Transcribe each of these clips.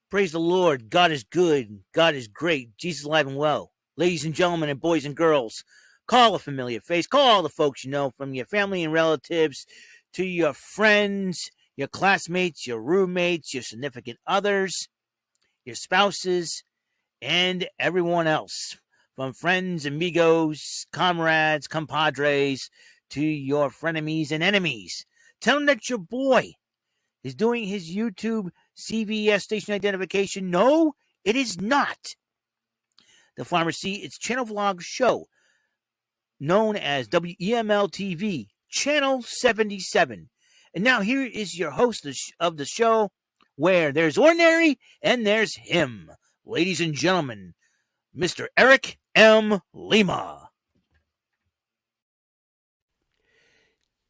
Praise the Lord. God is good. God is great. Jesus is alive and well. Ladies and gentlemen and boys and girls, call a familiar face. Call all the folks you know, from your family and relatives to your friends, your classmates, your roommates, your significant others, your spouses, and everyone else. From friends, amigos, comrades, compadres, to your frenemies and enemies. Tell them that your boy is doing his YouTube CVS station identification. No, it is not. The Pharmacy, its channel vlog show, known as WEML-TV, Channel 77. And now here is your host of the show, where there's ordinary and there's him. Ladies and gentlemen, Mr. Eric M. Lima.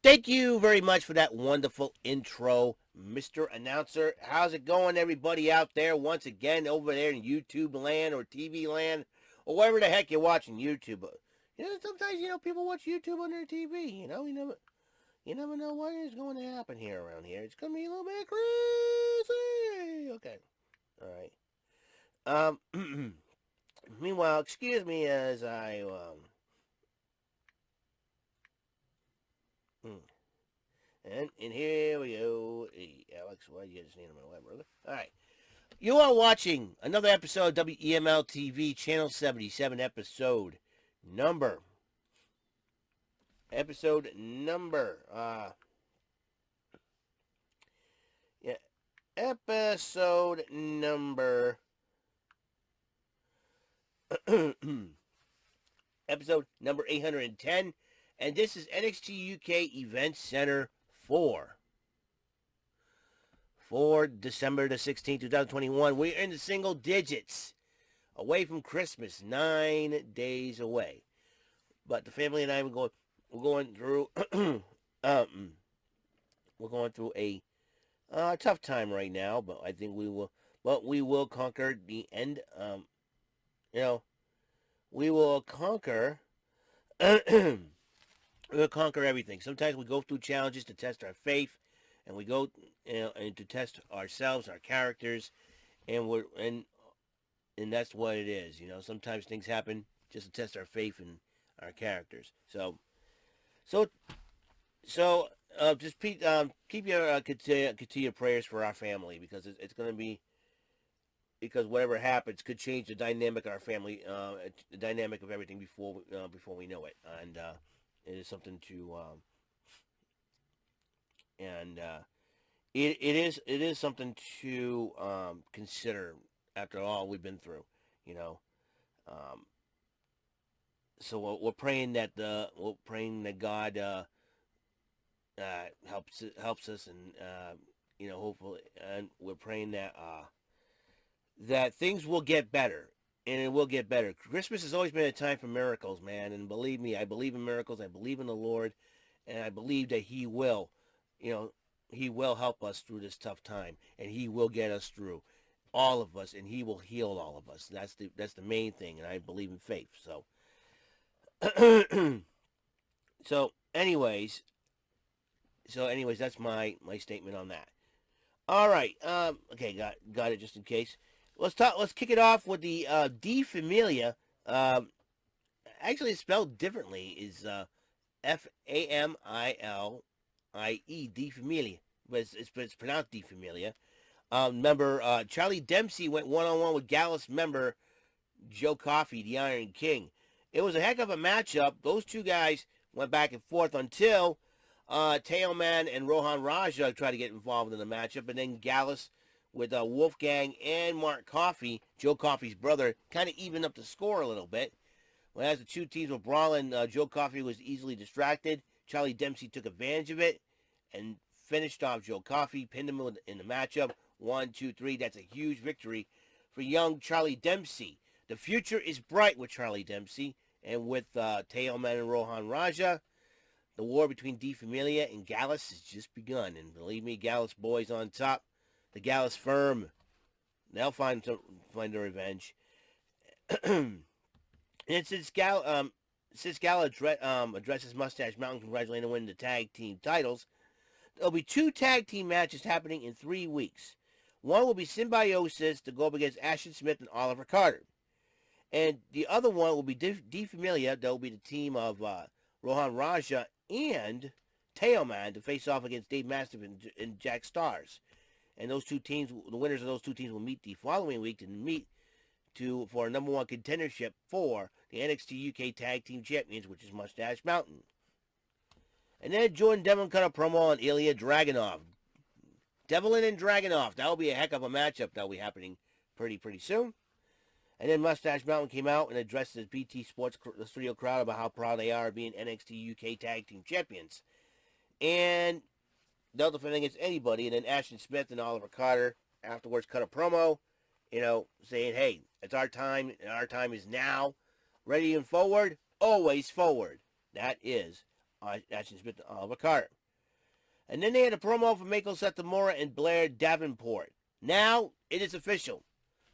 Thank you very much for that wonderful intro, Mr. Announcer. How's it going, everybody out there? Once again, over there in YouTube land or TV land, or wherever the heck you're watching YouTube. Sometimes people watch YouTube on their TV. You never know what is going to happen here around here. It's gonna be a little bit crazy. Okay, all right. Meanwhile, excuse me as I And here we go. Hey, Alex, why you just need my web, brother? All right. You are watching another episode of WEML-TV, Channel 77, episode number. Episode number 810. And this is NXT UK Event Center 4 for December the 16th, 2021. We're in the single digits, away from Christmas, 9 days away. But the family and I we're going through we're going through a tough time right now, but I think we will conquer the end. We will conquer we'll conquer everything. Sometimes we go through challenges to test our faith, and we go, and to test ourselves, our characters, and that's what it is. Sometimes things happen just to test our faith and our characters. So just keep your continue prayers for our family, because it's going to be, because whatever happens could change the dynamic of our family, the dynamic of everything before we know it, and it is something to it is something to consider after all we've been through. So we're praying that God helps us, and hopefully, and we're praying that things will get better. And it will get better. Christmas has always been a time for miracles, man. And believe me, I believe in miracles. I believe in the Lord. And I believe that He will help us through this tough time. And He will get us through, all of us. And He will heal all of us. That's the main thing. And I believe in faith. So, anyways, that's my statement on that. All right. Okay, got it just in case. Let's kick it off with the Die Familie. Actually, it's spelled differently. Is Famile, Die Familie, but it's pronounced Die Familie. Member Charlie Dempsey went one-on-one with Gallus member Joe Coffey, the Iron King. It was a heck of a matchup. Those two guys went back and forth until Tailman and Rohan Raja tried to get involved in the matchup, and then Gallus with Wolfgang and Mark Coffey, Joe Coffey's brother, kind of evened up the score a little bit. Well, as the two teams were brawling, Joe Coffey was easily distracted. Charlie Dempsey took advantage of it and finished off Joe Coffey, pinned him in the matchup. 1, 2, 3. That's a huge victory for young Charlie Dempsey. The future is bright with Charlie Dempsey, and with Tailman and Rohan Raja. The war between Die Familie and Gallus has just begun, and believe me, Gallus boys on top. The Gallus firm, they'll find their revenge. And since Gallus addresses Moustache Mountain congratulating to win the tag team titles, there'll be 2 tag team matches happening in 3 weeks. One will be Symbiosis to go up against Ashton Smith and Oliver Carter. And the other one will be Die Familie. That will be the team of Rohan Raja and Teoman to face off against Dave Mastiff and Jack Stars. And those two teams, the winners of those two teams will meet the following week for a number one contendership for the NXT UK Tag Team Champions, which is Moustache Mountain. And then Jordan Devlin cut a promo on Ilya Dragunov. Devlin and Dragunov. That will be a heck of a matchup that will be happening pretty soon. And then Moustache Mountain came out and addressed the BT Sports Studio crowd about how proud they are of being NXT UK Tag Team Champions. And they'll defend against anybody. And then Ashton Smith and Oliver Carter afterwards cut a promo, saying, hey, it's our time, and our time is now. Ready and forward, always forward. That is Ashton Smith and Oliver Carter. And then they had a promo for Mako Satomura and Blair Davenport. Now, it is official.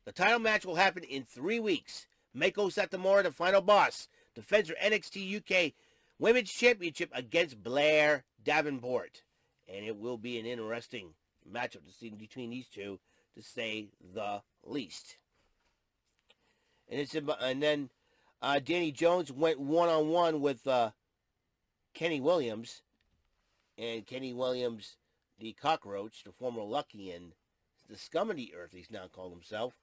The title match will happen in 3 weeks. Mako Satomura, the final boss, defends her NXT UK Women's Championship against Blair Davenport. And it will be an interesting matchup to see between these two, to say the least. And then Danny Jones went one-on-one with Kenny Williams. And Kenny Williams, the cockroach, the former Lucky and the scum of the earth, he's now called himself,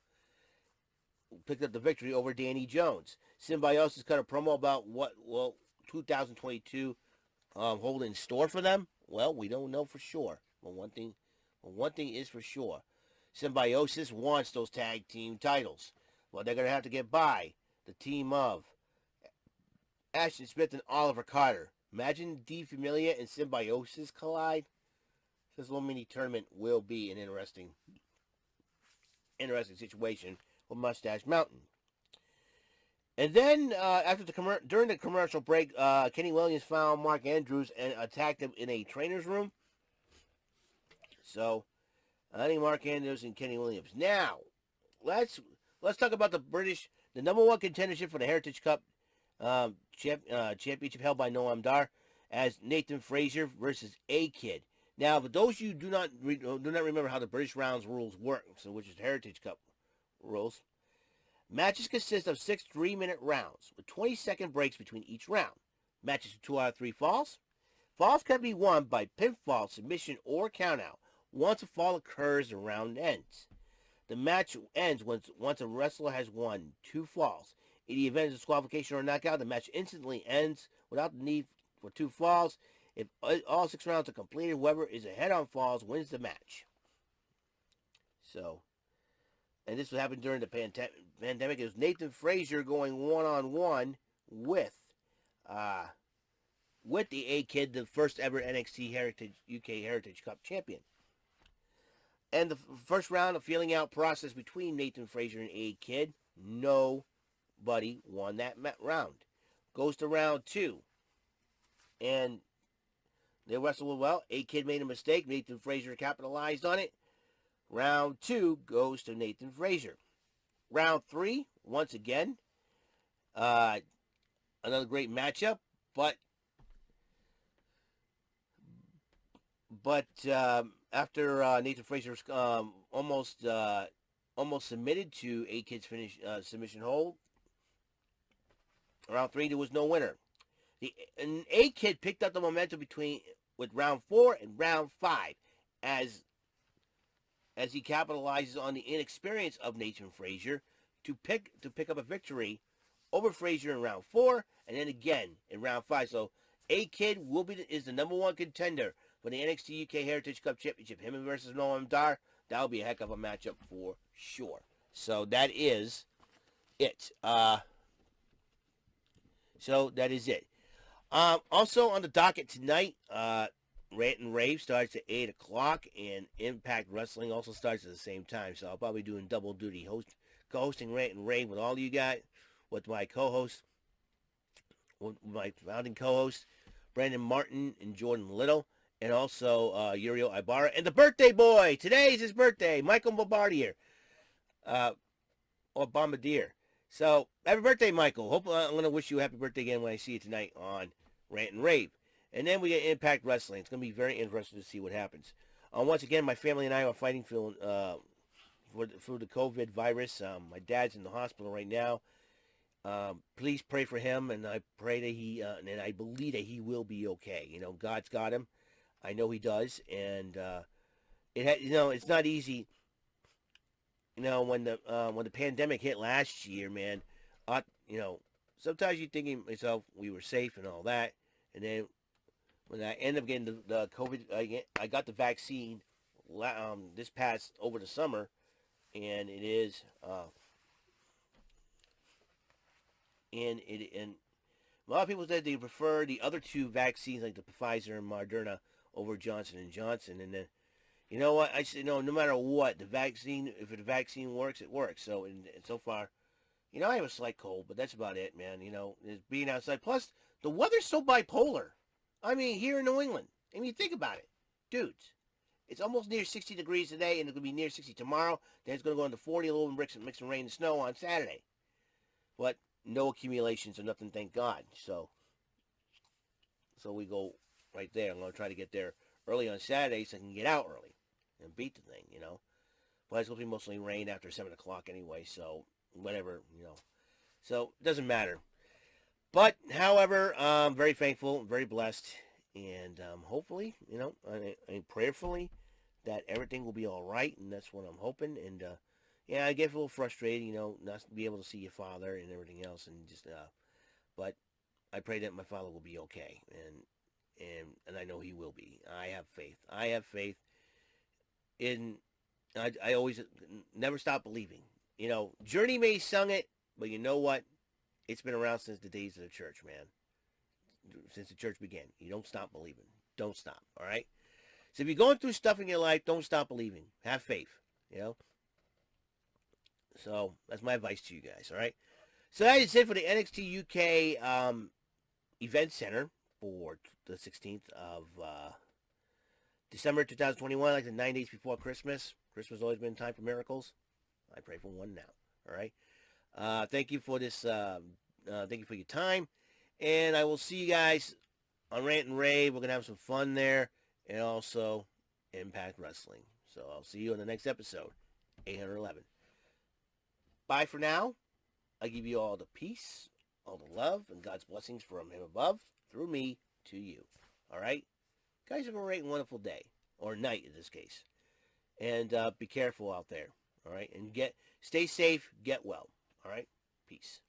picked up the victory over Danny Jones. Symbiosis cut a promo about what 2022 hold in store for them. Well, we don't know for sure. But one thing is for sure. Symbiosis wants those tag team titles. Well, they're going to have to get by the team of Ashton Smith and Oliver Carter. Imagine Die Familie and Symbiosis collide. This little mini tournament will be an interesting situation with Moustache Mountain. And then during the commercial break, Kenny Williams found Mark Andrews and attacked him in a trainer's room. So, I think Mark Andrews and Kenny Williams. Now, let's talk about the number one contendership for the Heritage Cup championship held by Noam Dar, as Nathan Frazer versus A-Kid. Now, for those of you who do not remember how the British Rounds rules work, which is the Heritage Cup rules, matches consist of 6 3-minute rounds with 20-second breaks between each round. Matches with 2 out of 3 falls. Falls can be won by pinfall, submission, or countout. Once a fall occurs, the round ends. The match ends once a wrestler has won 2 falls. In the event of disqualification or knockout, the match instantly ends without the need for 2 falls. If all 6 rounds are completed, whoever is ahead on falls wins the match. So, and this would happen during the pandemic. It was Nathan Frazer going one-on-one with the A-Kid, the first ever NXT UK Heritage Cup champion. And the first round of feeling out process between Nathan Frazer and A-Kid, nobody won that round. Goes to round 2. And they wrestled well. A-Kid made a mistake. Nathan Frazer capitalized on it. Round 2 goes to Nathan Frazer. Round 3, once again, another great matchup. But after Nathan Frazer almost submitted to A-Kid's submission hold, round 3 there was no winner. And A-Kid picked up the momentum with round 4 and round 5 as he capitalizes on the inexperience of Nathan Frazer to pick up a victory over Frazer in round 4 and then again in round 5. So A-Kid is the number 1 contender for the NXT UK Heritage Cup Championship. Him versus Noam Dar. That'll be a heck of a matchup for sure. So that is it. Also on the docket tonight, Rant and Rave starts at 8 o'clock, and Impact Wrestling also starts at the same time. So I'll probably be doing double duty, co-hosting Rant and Rave with all you guys, with my co-host, with my founding co-host, Brandon Martin and Jordan Little, and also Uriel Ibarra, and the birthday boy. Today is his birthday, Michael Bombardier, or Bombardier. So, happy birthday, Michael. Hope I'm going to wish you a happy birthday again when I see you tonight on Rant and Rave. And then we get Impact Wrestling. It's going to be very interesting to see what happens. Once again, my family and I are fighting for for the COVID virus. My dad's in the hospital right now. Please pray for him, and I pray that and I believe that he will be okay. You know, God's got him. I know he does, and it's not easy. You know, when the pandemic hit last year, man, sometimes you thinking myself we were safe and all that, and then when I end up getting the COVID, I got the vaccine this past over the summer, and it is and a lot of people said they prefer the other two vaccines like the Pfizer and Moderna over Johnson and Johnson, and then you know what I said, no matter what, the vaccine, if the vaccine works, it works. So and so far, you know, I have a slight cold, but that's about it, man. You know, it's being outside. Plus, the weather's so bipolar. I mean, here in New England. I mean, think about it. Dudes, it's almost near 60 degrees today, and it's going to be near 60 tomorrow. Then it's going to go into 40, a little mix of rain and snow on Saturday. But no accumulations or nothing, thank God. So we go right there. I'm going to try to get there early on Saturday so I can get out early and beat the thing, you know. But it's going to be mostly rain after 7 o'clock anyway, so whatever, you know. So it doesn't matter. But, however, I'm very thankful, very blessed, and hopefully, you know, and prayerfully that everything will be all right, and that's what I'm hoping. And, yeah, I get a little frustrated, you know, not to be able to see your father and everything else, and just, but I pray that my father will be okay, and I know he will be. I have faith. I have faith in, I always never stop believing. You know, Journey May sung it, but you know what? It's been around since the days of the church, man. Since the church began. You don't stop believing. Don't stop, all right? So if you're going through stuff in your life, don't stop believing. Have faith, you know? So that's my advice to you guys, all right? So that is it for the NXT UK event center for the 16th of December 2021, like the 9 days before Christmas. Christmas has always been time for miracles. I pray for one now, all right? Thank you for this. Thank you for your time. And I will see you guys on Rant and Rave. We're going to have some fun there. And also Impact Wrestling. So I'll see you in the next episode, 811. Bye for now. I give you all the peace, all the love, and God's blessings from him above, through me, to you. All right? Guys, have a great and wonderful day. Or night, in this case. And be careful out there. All right? And stay safe, get well. All right? Peace.